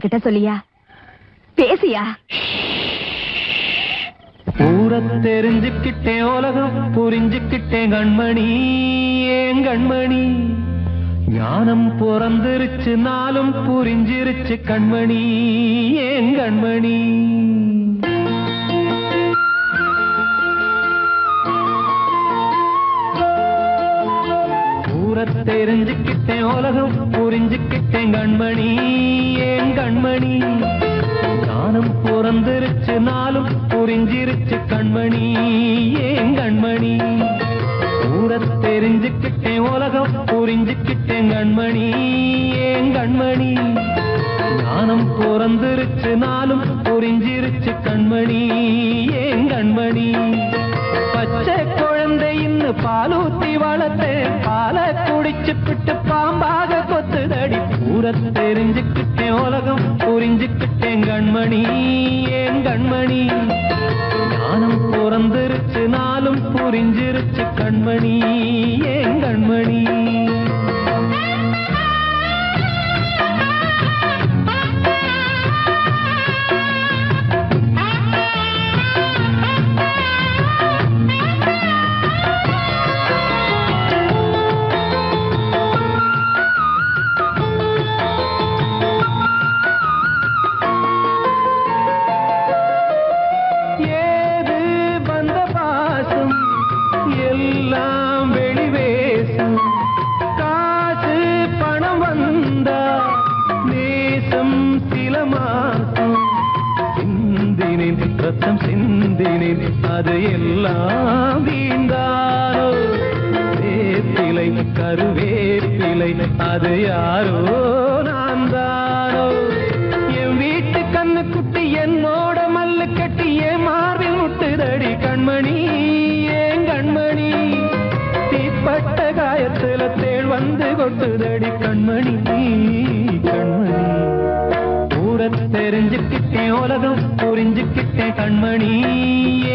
என்கிட்ட சொல்லியா? பேசியா? ஊரை தெரிஞ்சுக்கிட்டேன், உலகம் புரிஞ்சுக்கிட்டேன் கண்மணி, ஏன் கண்மணி. ஞானம் பிறந்திருச்சு, நாளும் புரிஞ்சிருச்சு கண்மணி, ஏன் கண்மணி. ஊரை தெரிஞ்சுக்கிட்டேன், உலகம் புரிஞ்சுக்கிட்டேன் கண்மணி, ஏன் கண்மணி. ஞானம் பிறந்திருச்சு, நாளும் புரிஞ்சிருச்சு கண்மணி, ஏன் கண்மணி. ஊரை தெரிஞ்சுக்கிட்டேன், உலகம் புரிஞ்சுக்கிட்டேன் கண்மணி, ஏன் கண்மணி. ஞானம் பிறந்திருச்சு, நாளும் புரிஞ்சிருச்சு கண்மணி, ஏன் கண்மணி. பச்சை குழந்தை இன்னும் பாலூத்தி வளர்த்தேன், பாலை குடிச்சுப்பிட்டு பாம்பாக கொத்துதடி. ஊரை தெரிஞ்சுக்கிட்டேன், உலகம் புரிஞ்சுக்கிட்டேன் கண்மணி, ஏன் கண்மணி. ஞானம் பிறந்திருச்சு, நாளும் புரிஞ்சிருச்சு கண்மணி, ஏன் கண்மணி. ரத்தம் சிந்தினேன், அது எல்லாம் வீந்தாரோ. வேப்பிலை கருவேப்பிலை, அது யாரோ நான் தானோ. என் வீட்டு கண்ணு குட்டி என்னோட மல்லு கட்டி என் மார்பில் முட்டுதடி கண்மணி, ஏன் கண்மணி. தீப்பட்ட காயத்துல தேள் வந்து கொட்டுதடி கண்மணி, கண்மணி. ஊரை தெரிஞ்சுக்கிட்டேன், உலகம் புரிஞ்சுக்கிட்டேன் கண்மணி,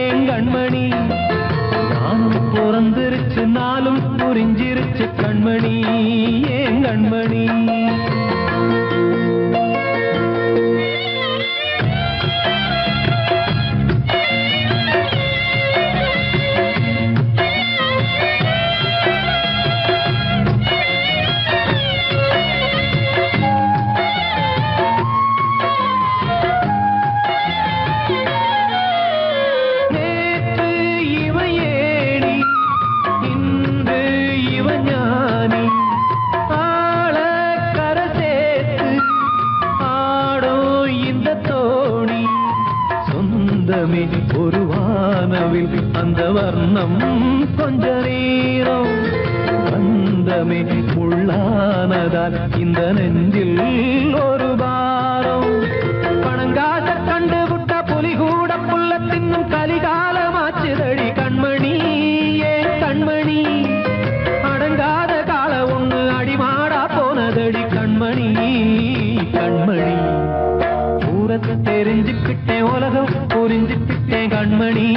ஏன் கண்மணி. நானும் பிறந்திருச்சு, நாளும் புரிஞ்சிருச்சு கண்மணி, ஏன் கண்மணி. ஒரு வானவில் அந்த வர்ணம் கொஞ்ச நேரம் வந்தமே உள்ளானதால் இந்த நெஞ்சில் ஒரு பாரம். பணங்காச கண்டு விட்ட புலி கூட புல்ல தின்னும் கலிகாலமாச்சுதடி கண்மணி, ஏன் கண்மணி. அடங்காத கால ஒண்ணு அடிமாடா போனதடி கண்மணி, கண்மணி. ஊரத்தை தெரிஞ்சுக்கிட்டேன், உலகம் புரிஞ்சுக்கிட்டேன் கண்மணி,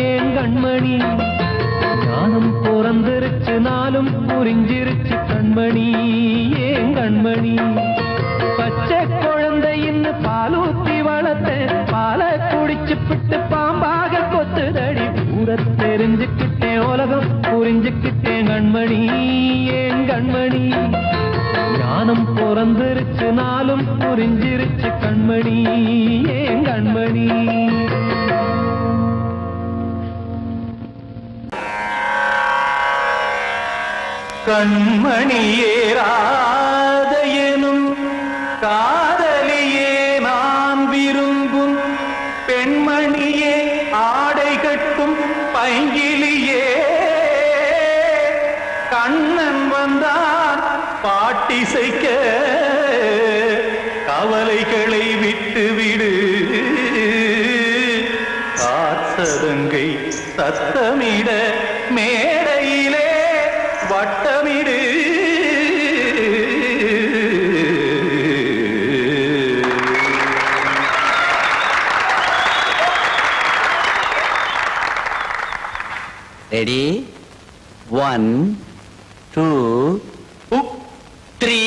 ஏன் கண்மணி. ஞானம் பிறந்திருச்சு, நாளும் புரிஞ்சிருச்சு கண்மணி, ஏன் கண்மணி. பச்சை குழந்தை இன்னும் பாலூத்தி வளர்த்தேன், பாலை குடிச்சுப்பிட்டு பாம்பாக கொத்துதடி. ஊரை தெரிஞ்சுக்கிட்டேன், உலகம் புரிஞ்சுக்கிட்டேன் கண்மணி, ஏன் கண்மணி. ஞானம் பிறந்திருச்சு, நாளும் புரிஞ்சிருச்சு கண்மணி, ஏன் கண்மணி. கண்மணியே ராத எனும் காதலியே நான் விரும்பும் பெண்மணியே, ஆடை கட்டும் பைங்கிலியே. கண்ணன் வந்தான் பாட்டிசைக்க, கவலைகளை விட்டுவிடு. காத்ததங்கை சத்தமிட மேடையிலே வட்டமிடு. ரெடி? 1 2 3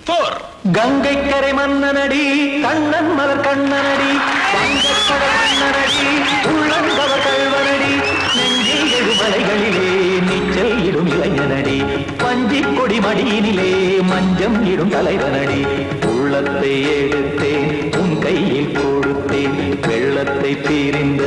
4. கங்கை கரை மன்னனடி கண்ணன் மலர் கண்ணனடி வங்கக்கடல் மன்னனடி உள்ளங்கவர் கல்வனடி நெஞ்சில் எழுமலைகளிலே நீச்சல் இடும் இளைஞனடி பஞ்சி கொடி மடியினிலே மஞ்சம் இடும் தலைவனடி உள்ளத்தை எடுத்தேன் உன் கையில் கொடுத்தேன் வெள்ளத்தை தீரிந்த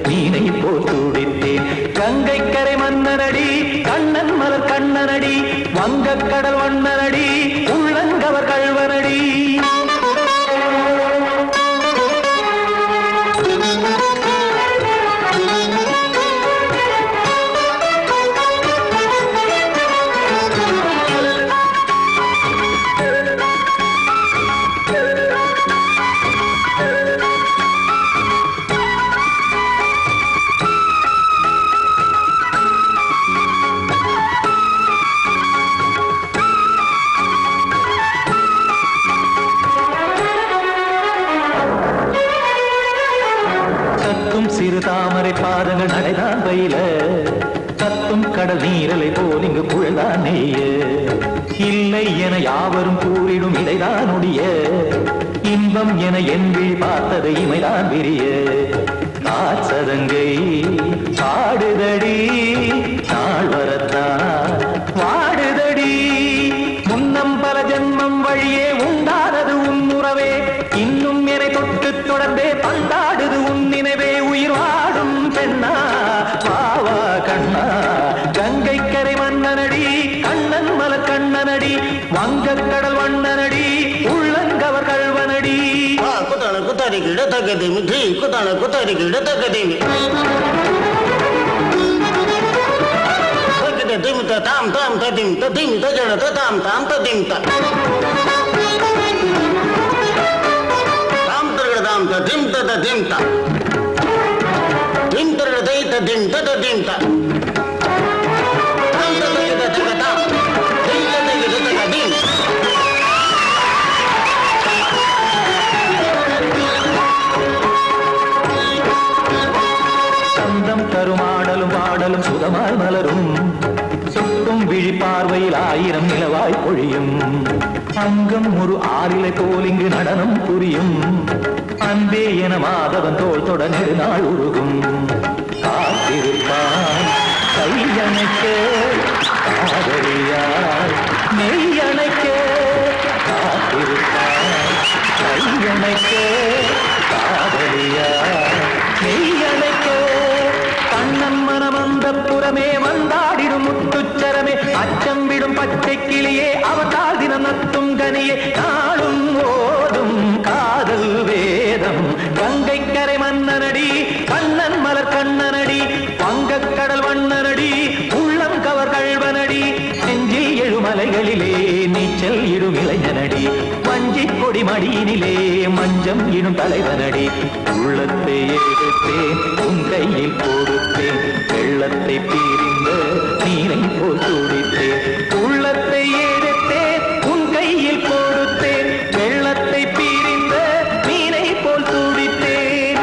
மீனை போல் துடித்தேன் கங்கை கரை மன்னனடி கண்ணன் மலர் கண்ணனடி வங்கக்கடல் வண்ணனடி உள்ளங்கவர் கல்வனடி சிறு தாமரை பாதங்கள் நடைதான் பயில கத்தும் கடல் நீரலை போல் இங்கு புழல்தான் நெய்ய இல்லை என யாவரும் கூறிடும் இடைதான் ஒடிய இன்பம் என என் விழி பார்த்தது இமைதான் விரிய காற்சதங்கை பாடுதடி நாள் வரத்தான் வாடுதடி முன்னம் பல ஜென்மம் வழியே உண்டானது உன் உறவே இன்னும் என்னை தொட்டு தொடர்ந்தே பந்தாடுது உன் நினைவே உயிர் வாடும் பெண்ணா வாவா கண்ணா கங்கை கரை மன்னனடி கண்ணன் மலர் கண்ணனடி வங்கக்கடல் வண்ணனடி உள்ளங்கவர் கல்வனடி குத்தான குத்தாரி கிட தகதேமி தி குத்தான குத்தாரி கிட தகதேமி தகதே திம் தாம் தாம் ததிம் ததிம் தஜட தாம் தாம் ததிம் தாம் தாம் ததிம் ததிம் தாம் திம் தரதை ததிம் ததிம் தாம் தாம் ததிம் ததிம் தாம் திம் ததிம் ததிம் சந்தம் தருமாடலும் பாடலும் சுகமாய் மலரும் சுட்டும் விழி பார்வையில் ஆயிரம் நிலவாய் பொழியும் அங்கம் ஒரு ஆறிலை போல் இங்கு நடனம் புரியும் அன்பே என மாதவன் தோல் தொட நெடுநாள் உருகும் காத்திருப்பான் கையணைக்க காதலியார் மெய்யணைக்க காத்திருப்பான் கையணைக்க காதலியார் மெய்யணைக்க கண்ணன் மனமந்த புறமே வந்தாடிடும் முத்துச்சரமே அச்சம் விடும் பச்சை கிளியே அவதால் தினம் நத்தும் கனியே நாளும் ஓடும் காதல் வேதம் கங்கை கரை மன்னனடி கண்ணன் மலர் கண்ணனடி வங்கக்கடல் வண்ணனடி உள்ளம் கவர் கல்வனடி நெஞ்சில் எழுமலைகளிலே நீச்சல் இடும் இளைஞனடி வஞ்சி கொடி மடியினிலே மஞ்சம் இடும் தலைவனடி உள்ளத்தை எடுத்தேன் உன் கையில் கொடுத்தேன் வெள்ளத்தை பீரிந்த நீரை போல் துடித்தேன் உள்ளத்தை எடுத்தேன் உன் கையில் கொடுத்தேன் வெள்ளத்தை பீரிந்த நீரை போல் துடித்தேன்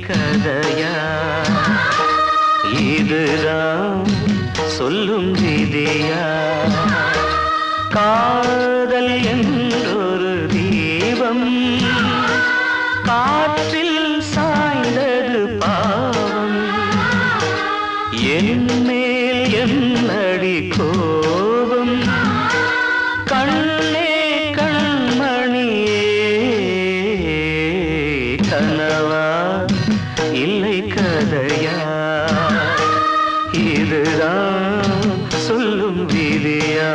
கதையா இதுதான் சொல்லும் விதியா காதல் என்றொரு தீபம் காற்றில் சாய்ந்தது பாவம் என் மேல் என்னடி கோபம் கண் இதுதான் சொல்லும் விதியா?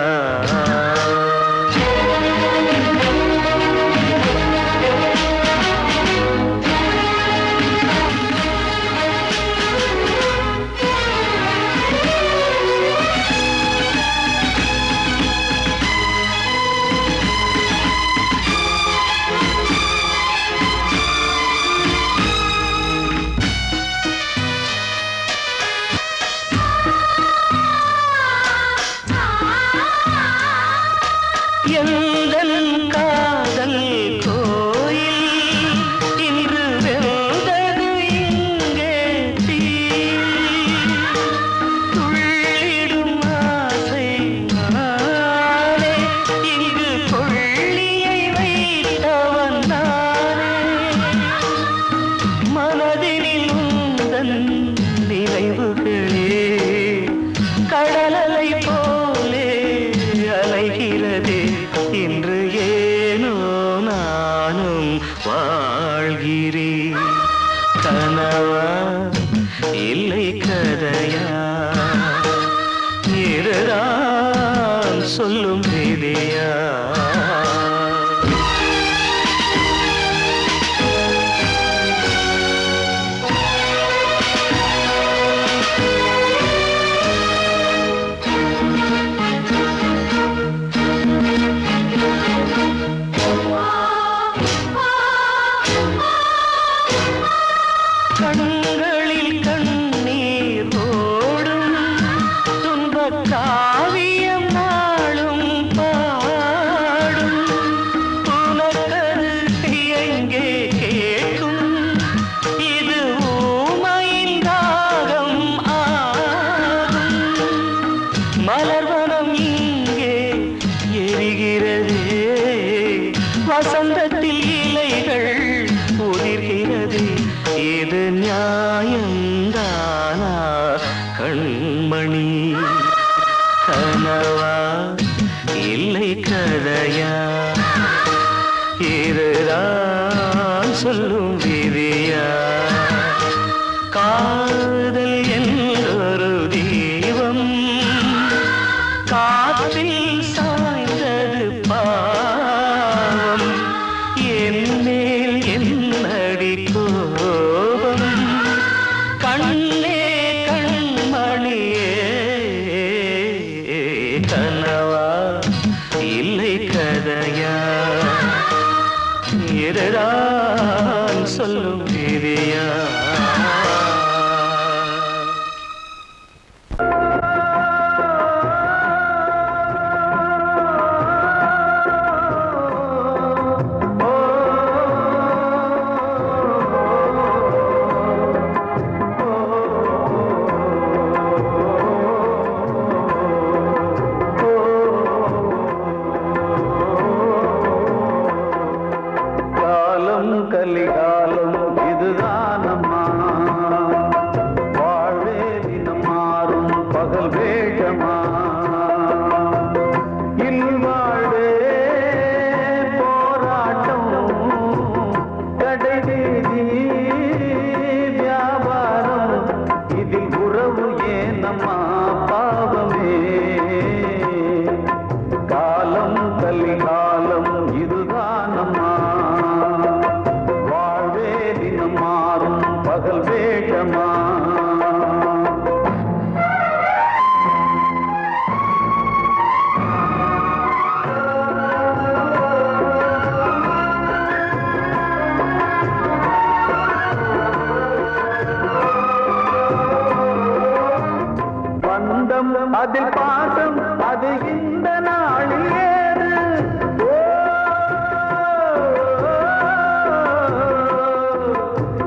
அதில் பாசம் அது இந்த நாளில் ஏறு.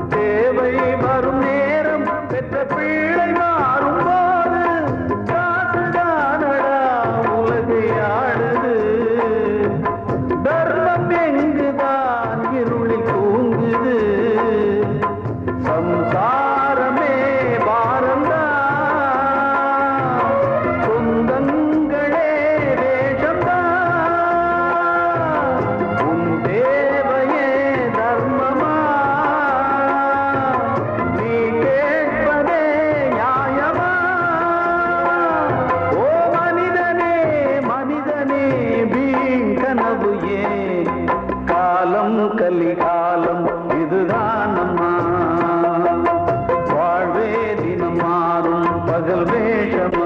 தேவை வரும் நேரம் பெற்ற பிள்ளை மாறும் போது காசுதானடா உலகை ஆடுது. தர்மம் எங்குதான் இருளில் தூங்குது. சம்சாரமே பாரந்தா சொந்தங்களே காதல் வேஷமா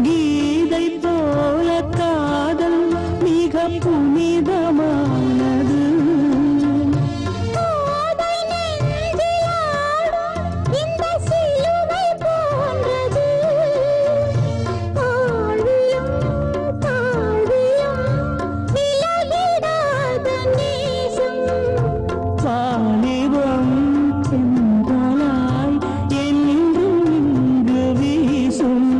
கீதை போல காதல் மிக புனிதமானது. இந்த சிலுவை போன்றது. ஆழியும் தாழியும் விலகிடாத நேசம். வாலிபம் சென்றலாய் என்றும் இங்கு வீசும்.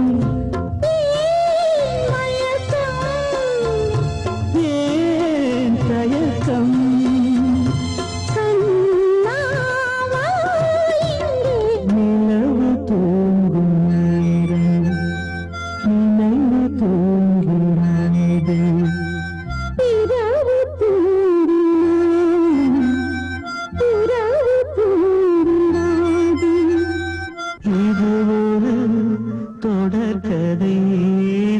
நிலவு தூங்கும் நேரம் நினைவு தூங்கிறது. இரவு தூங்கிறது. இது ஒரு தொடர்கதை.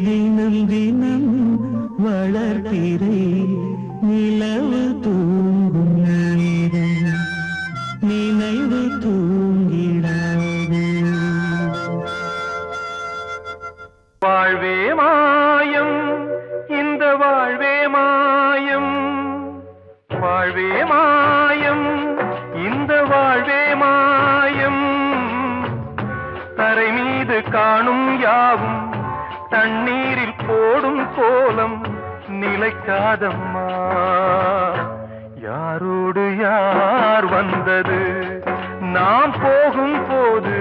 தினம் தினம் வளர்ப்பிறை. நிலவு தூங்கும் நேரம் நினைவு தூங்கிடாது. வாழ்வே மாயம் இந்த வாழ்வே மாயம் வாழ்வே மாயம் இந்த வாழ்வே மாயம் தரை மீது காணும் யாவும் தண்ணீரில் போடும் கோலம் நிலைக்காதம்மா. யாரோடு யார் வந்தது நாம் போகும் போது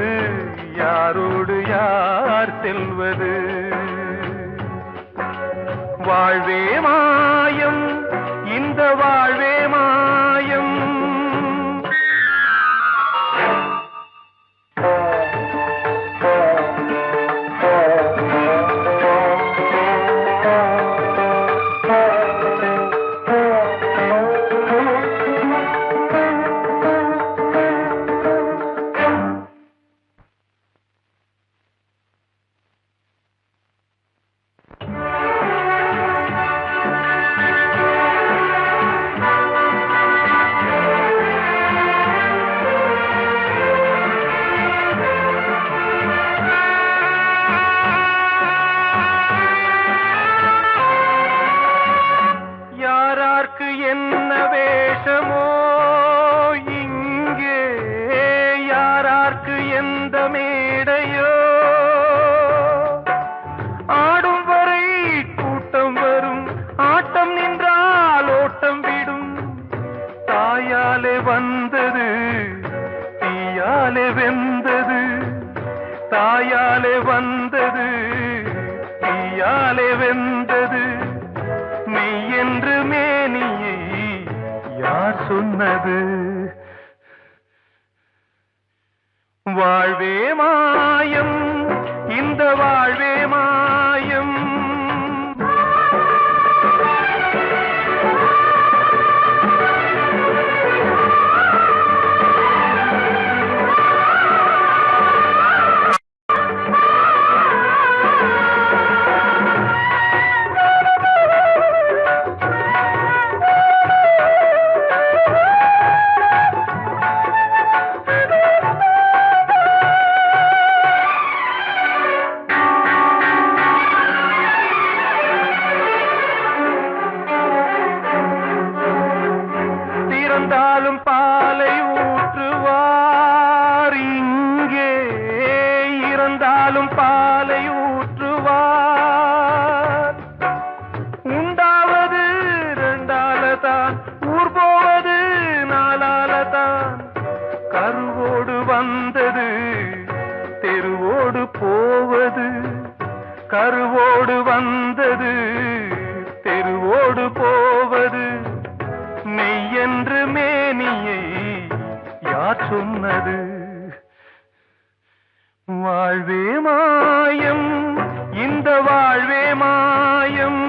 யாரோடு யார் செல்வது. வாழ்வே மாயம் இந்த வாழ்வே மாயம். யாரார்க்கு என்ன வேஷமோ இங்கே, யாரார்க்கு எந்த மேடையோ, ஆடும் வரை கூட்டம் வரும், ஆட்டம் நின்றால் ஓட்டம் விடும். தாயாலே வந்தது தீயாலே வெந்தது, தாயாலே வந்தது தீயாலே வெந்தது. மெய் என்று மேனியை யார் சொன்னது. வாழ்வே மாயம் இந்த வாழ்வே மாயம். பிறந்தாலும் பாலை ஊற்றுவார். உண்டாவது ரெண்டாலதான், ஊர் போவது நாலாலதான். கருவோடு வந்தது தெருவோடு போவது, கருவோடு வந்தது தெருவோடு போவது. மெய்யென்று மேனியை யார் சொன்னது? வாழ்வே மாயம், இந்த வாழ்வே மாயம்.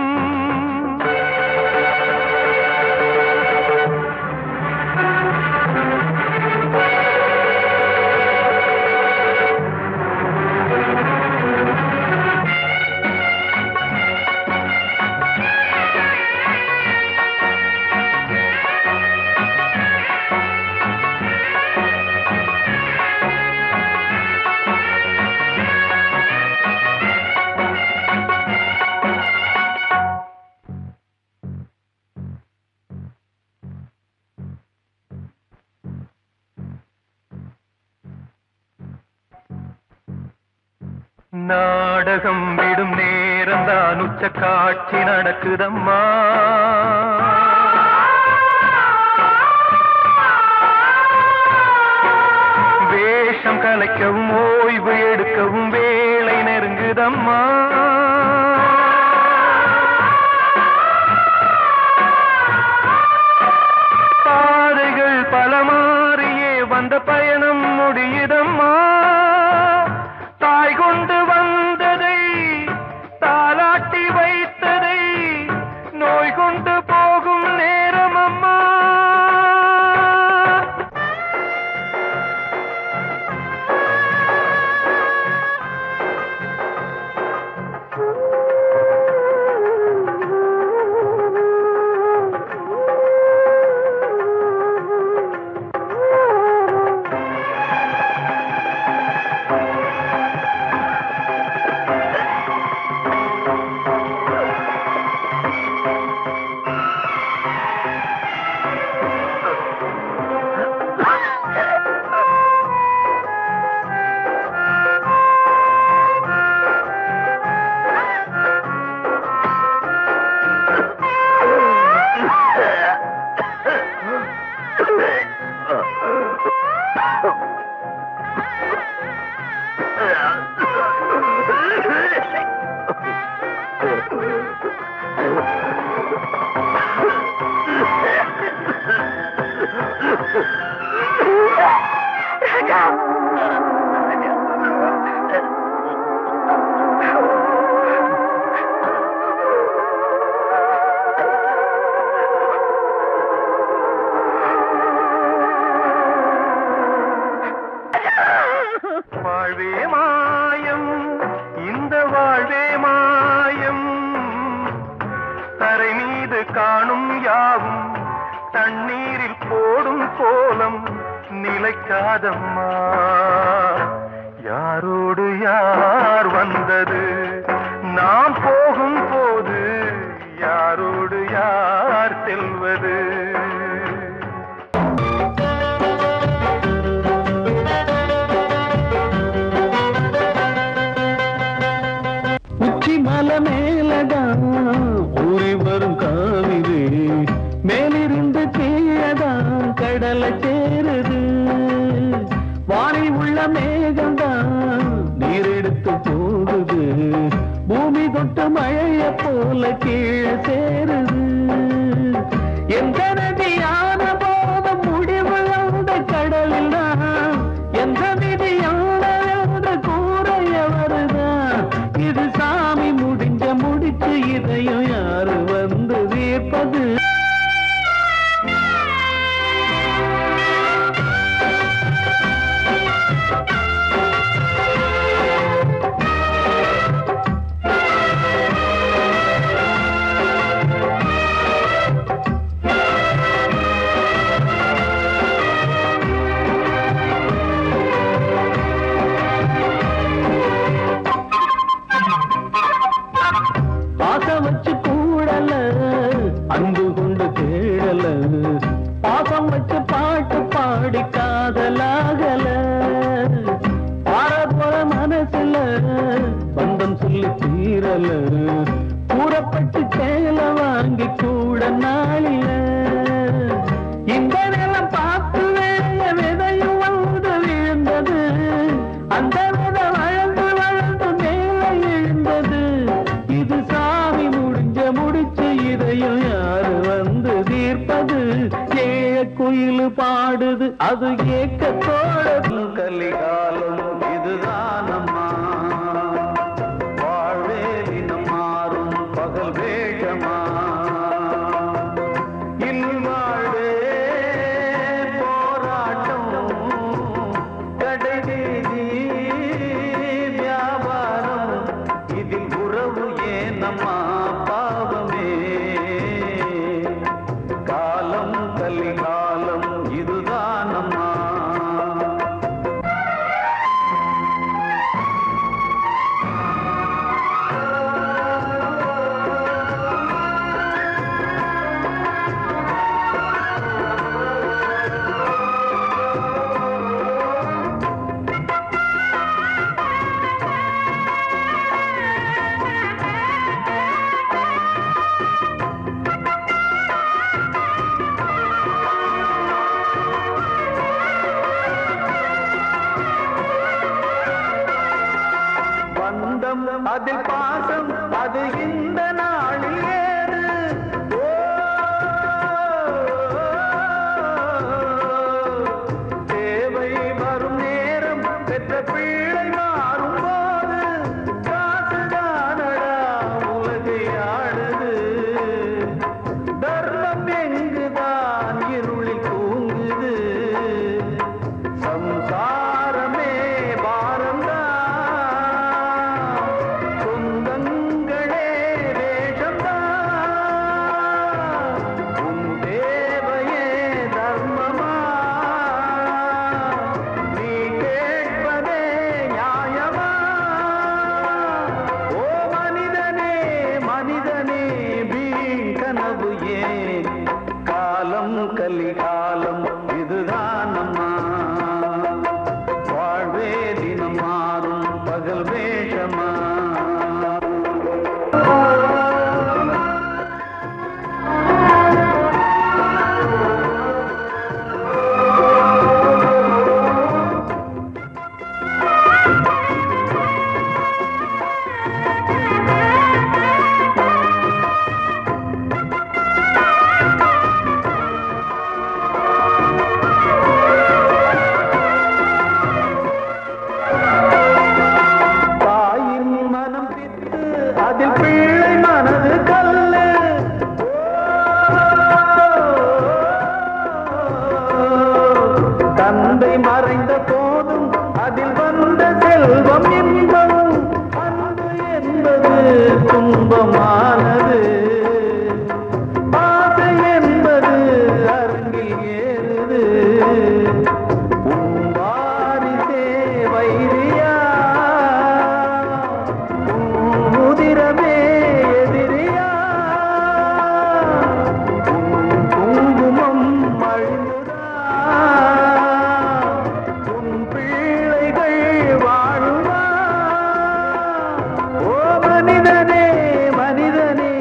நாடகம் விடும் நேரம் தான், உச்ச காட்சி நடக்குதம்மா. வேஷம் கலைக்கவும் ஓய்வு எடுக்கவும் வேளை நெருங்குதம்மா. பாதைகள் பல மாறியே வந்த பயணம் முடியுதம்மா. தாய் கொண்டு வந்ததை தாலாட்டி வைத்ததை நோய் கொண்டு போகும் நேரம் அம்மா. வாழ்வே மாயம், இந்த வாழ்வே மாயம். தரை மீது காணும் யாவும் தண்ணீரில் போடும் கோலம் நிலைக்காதம்மா. யாரோடு யார் வந்தது நாம் போகும் போது, யாரோடு யார் செல்வது? உச்சி மலை மேலதான் ஊறி வரும் காவிரி, மேலிருந்து கீழதான் கடலை சேருது. வானில் உள்ள மேகம்தான் நீரெடுத்து போகுது, பூமி தொட்டு மழைய போல கீழே சேருது. எந்த நதியான போத முடிவு அந்த கடலில் தான், எந்த விதியான கூறைய வருதான். இது சாமி முடிஞ்ச முடிச்சு, இதையும் யாரு வந்து தீர்ப்பது? ஆசை வச்சு கூடல அன்பு பந்தம் சொல்லி தீரல கூறப்பட்டு சேல வாங்கி கூட நாளில இந்த நிலம் பார்த்து வேக விதையும் வந்து விழுந்தது அந்த விதை வளர்ந்து வளர்ந்து மேலே எழுந்தது இது சாமி முடிச்சு இதையும் யாரு வந்து தீர்ப்பது ஏழ குயில் பாடுது அது ஏக்கத்தோட கலிகாலம் இதுதானம்மா வாழ்வே தினம் மாறும் பகல் வேஷமா இல்வாழ்வே போராட்டம் கடைவீதி வியாபாரம் இதில் உறவு ஏனம்மா பாவமே காலம் கலிகாலம் இதுதானம்மா பந்தம் அதில் பாசம் அது இந்த நாளில் ஏது தேவை வரும் நேரம் பெற்ற பிள்ளை மாறும் போது காசுதானடா உலகை ஆடுது தர்மம் எங்குதான் இருளில் தூங்குது சம்சாரமே பாரம்தான் சொந்தங்களே வேஷம்தான் உன் தேவையே தர்மமா நீ கேட்பதே நியாயமா ஓ மனிதனே மனிதனே வீண் கனவு ஏன் காலம் கலிகாலம் இதுதானம்மா வாழ்வே தினம் மாறும் பகல் வேஷமா தாயின் மனம் பித்து அதில் பிள்ளை மனது கல்லு தந்தை மறைந்த போதும் அதில் வந்த செல்வம் இன்பம் அன்பு என்பது துன்பமானது ஆசை என்பது அரங்கில் ஏறுது உன் வாரிசே வைரியா உன் உதிரமே எதிரியா உன் குங்குமம் அழிந்துதா உன் பிள்ளைகள் வாழுமா ஓ மனிதனே மனிதனே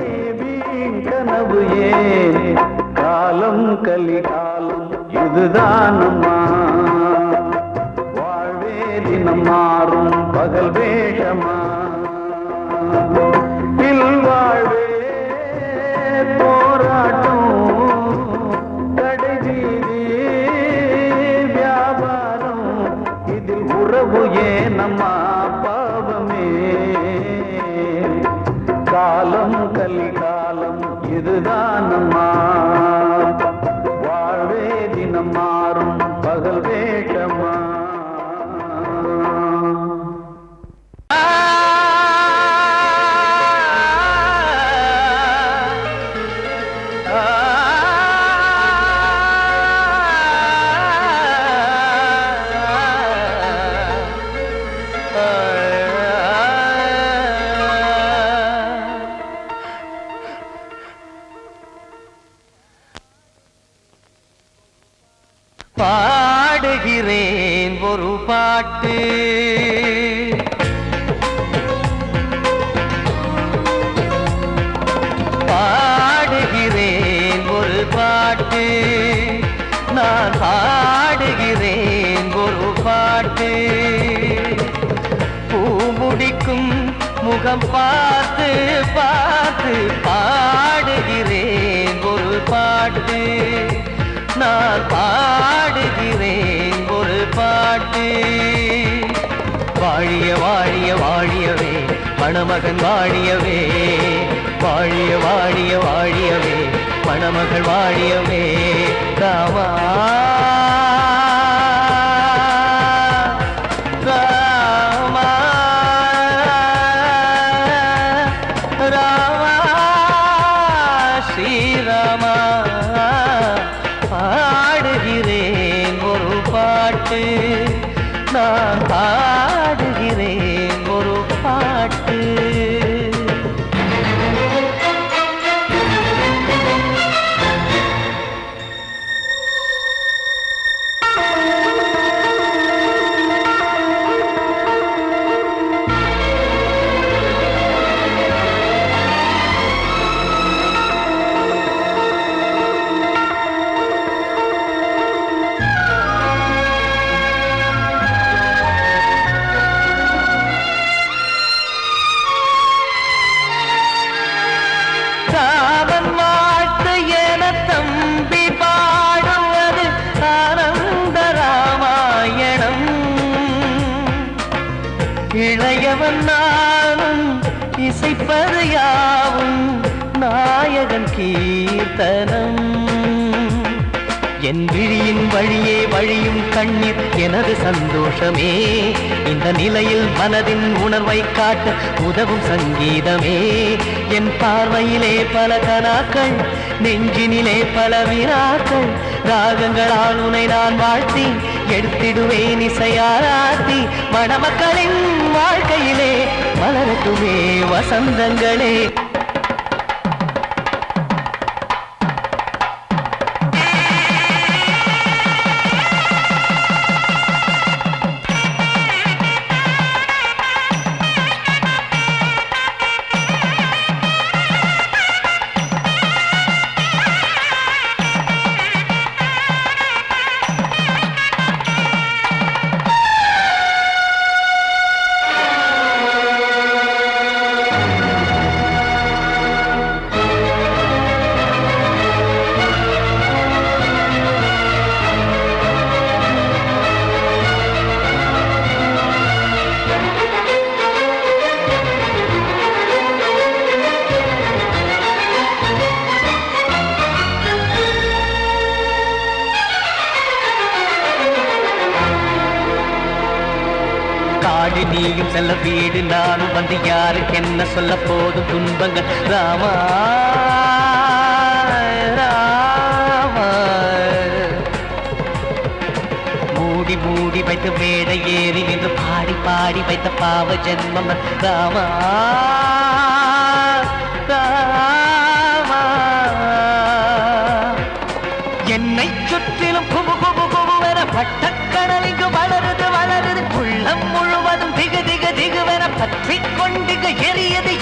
வீண் கனவு ஏன் காலம் கலிகாலம் இதுதானம்மா வாழ்வே தினம் மாறும் பகல் வேஷமா இல்வாழ்வே போராட்டம் கடைவீதி வியாபாரம் இதில் உறவு ஏனம்மா பாவமே காலம் கலிகாலம் இதுதானம்மா வாழ்வே தினம் மாறும் பகல் வேஷமா முகம் பார்த்து பார்த்து பாடுகிறேன் ஒரு பாட்டு, நான் பாடுகிறேன் ஒரு பாட்டு. வாழிய வாழிய வாழியவே மணமகன் வாழியவே, வாழிய வாழிய வாழியவே மணமகள் வாழியவே. ராமா ராமா ராமா ஸ்ரீராமா, பாடுகிறேன் ஒரு பாட்டு, நான் பாடுகிறேன் ஒரு பாட்டு. ராமன் வாழ்த்து என தம்பி பாடுவது ஆனந்த ராமாயணம். இளையவன் நானும் இசைப்பது யாவும் நாயகன் கீர்த்தனம். என் விழியின் வழியே வழியும் கண்ணீர் எனது சந்தோஷமே, இந்த நிலையில் மனதின் உணர்வை காட்ட உதவும் சங்கீதமே. என் பார்வையிலே பல கனாக்கள், நெஞ்சினிலே பல வினாக்கள், ராகங்களால் உனை நான் வாழ்த்தி எடுத்திடுவேன் இசையாராத்தி. மணமக்களின் வாழ்க்கையிலே மலரட்டுமே வசந்தங்களே. காடு நீயும் செல்ல வீடு நானும் வந்து யாருக்கு என்ன சொல்ல போதும் துன்பங்கள். ராமா ராமா மூடி மூடி வைத்து மேடை ஏறி நின்று பாடி பாடி வைத்த பாவ ஜென்மம். ராமா ராமா என்னை சுற்றிலும் குபு குபு குபுவென பட்டக்கடல் இங்கு வளருது வளருது, உள்ளம் முழுவதும் திகு திகு திகுவென பற்றி கொண்டு எரியது